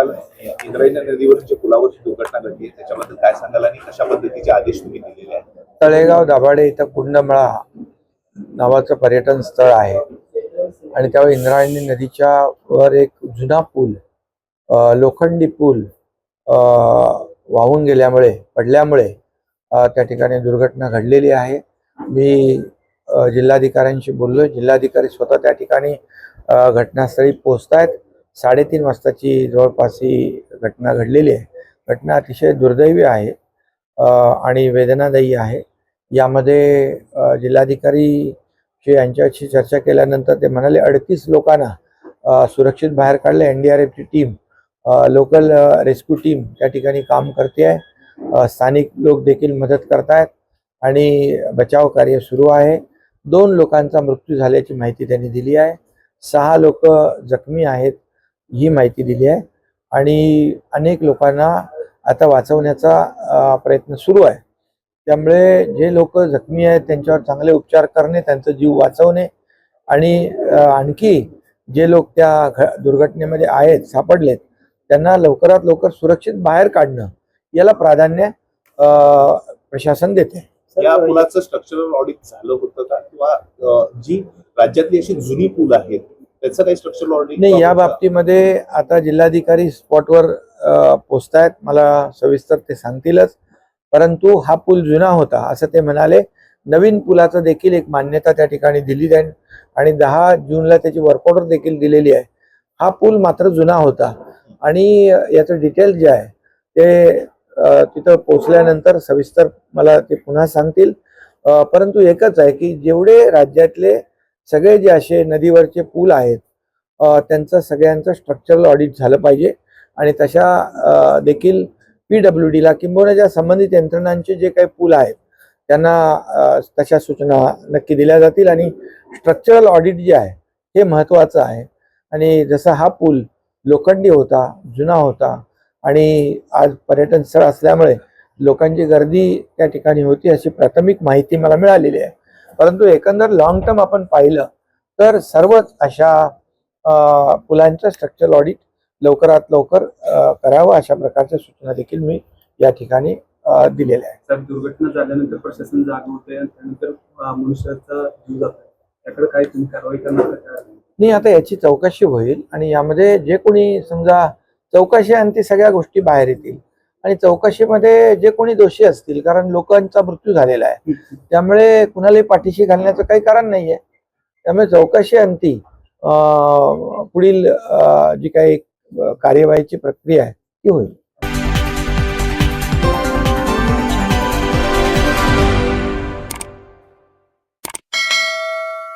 काल इंद्रायणी नदीवरच्या पुलावरची दुर्घटना घडली त्याच्याबद्दल काय सांगाल आणि कशा पद्धतीचे आदेश तुम्ही दिलेले आहेत? तळेगाव दाभाडे इथं कुंडमळा नावाचं पर्यटन स्थळ आहे आणि त्यावर इंद्रायणी नदीच्या वर एक जुना पूल, लोखंडी पूल वाहून गेल्यामुळे पडल्यामुळे त्या ठिकाणी दुर्घटना घडलेली आहे। मी जिल्हाधिकाऱ्यांशी बोललोय। जिल्हाधिकारी स्वतः त्या ठिकाणी घटनास्थळी पोहोचतायत। 3:30 वाजताची जवळपास ही घटना घडलेली आहे। घटना अतिशय दुर्दैवी आहे आणि वेदनादायी आहे। यामध्ये जिल्हाधिकारी यांच्याशी चर्चा केल्यानंतर ते म्हणाले 38 लोकांना सुरक्षित बाहेर काढले। NDRF ची टीम, लोकल रेस्क्यू टीम त्या ठिकाणी काम करते आहे। स्थानिक लोक देखील मदत करतायत आणि बचाव कार्य सुरू आहे। 2 लोकांचा मृत्यू झाल्याची माहिती त्यांनी दिली आहे। 6 लोक जखमी आहेत ही माहिती दिली आहे आणि अनेक लोकांना आता वाचवण्याचा प्रयत्न सुरू आहे। त्यामुळे जे लोक जखमी आहेत त्यांच्यावर चांगले उपचार करणे, त्यांचा जीव वाचवणे आणि आणखी जे लोक त्या दुर्घटनेमध्ये आहेत, सापडलेत, त्यांना लवकरात लवकर सुरक्षित बाहेर काढणं याला प्राधान्य प्रशासन देते। या पुलाचं स्ट्रक्चरल ऑडिट झालं होतं का, किंवा जी राज्यातली अशी जुनी पूल आहेत त्याचं काही स्ट्रक्चरल ऑडिट नाही? या बाबतीमध्ये आता जिल्हाधिकारी स्पॉटवर पोहोचतायत, मला सविस्तर ते सांगतीलच। परंतु हा पूल जुना होता असं ते म्हणाले। नवीन पुलाचं देखील एक मान्यता त्या ठिकाणी दिली जाईल आणि 10 जूनला त्याची वर्क ऑर्डर देखील दिलेली आहे। हा पूल मात्र जुना होता आणि याचं डिटेल जे आहे ते तिथं पोहोचल्यानंतर सविस्तर मला ते पुन्हा सांगतील। परंतु एकच आहे की जेवढे राज्यातले सगळे जे असे नदीवरचे पूल आहेत त्यांचं सगळ्यांचं स्ट्रक्चरल ऑडिट झालं पाहिजे आणि तशा देखील PWD ला किंबहुना ज्या संबंधित यंत्रणांचे जे काही पूल आहेत त्यांना तशा सूचना नक्की दिल्या जातील आणि स्ट्रक्चरल ऑडिट जे आहे हे महत्त्वाचं आहे। आणि जसा हा पूल लोखंडी होता, जुना होता आणि आज पर्यटन स्थळ असल्यामुळे लोकांची गर्दी त्या ठिकाणी होती अशी प्राथमिक माहिती मला मिळालेली आहे। परंतु एकंदर लॉंग टर्म आपण पाहिलं तर सर्वच अशा पुलांचं स्ट्रक्चरल ऑडिट लवकरात लवकर करावं अशा प्रकारच्या सूचना देखील मी या ठिकाणी दिलेल्या आहेत। सर, दुर्घटना झाल्यानंतर प्रशासन जाग होते आणि त्यानंतर मनुष्याचा जीव जातो, त्याकडे काही तुम्ही कारवाई करणार का? नाही, आता याची चौकशी होईल आणि यामध्ये जे कोणी समजा चौकशी आणि ती सगळ्या गोष्टी बाहेर येतील आणि चौकशीमध्ये जे कोणी दोषी असतील, कारण लोकांचा मृत्यू झालेला आहे त्यामुळे कुणालाही पाठीशी घालण्याचं काही कारण नाहीये। त्यामुळे चौकशी अंती पुढील जी काही कार्यवाहीची प्रक्रिया आहे ती होईल।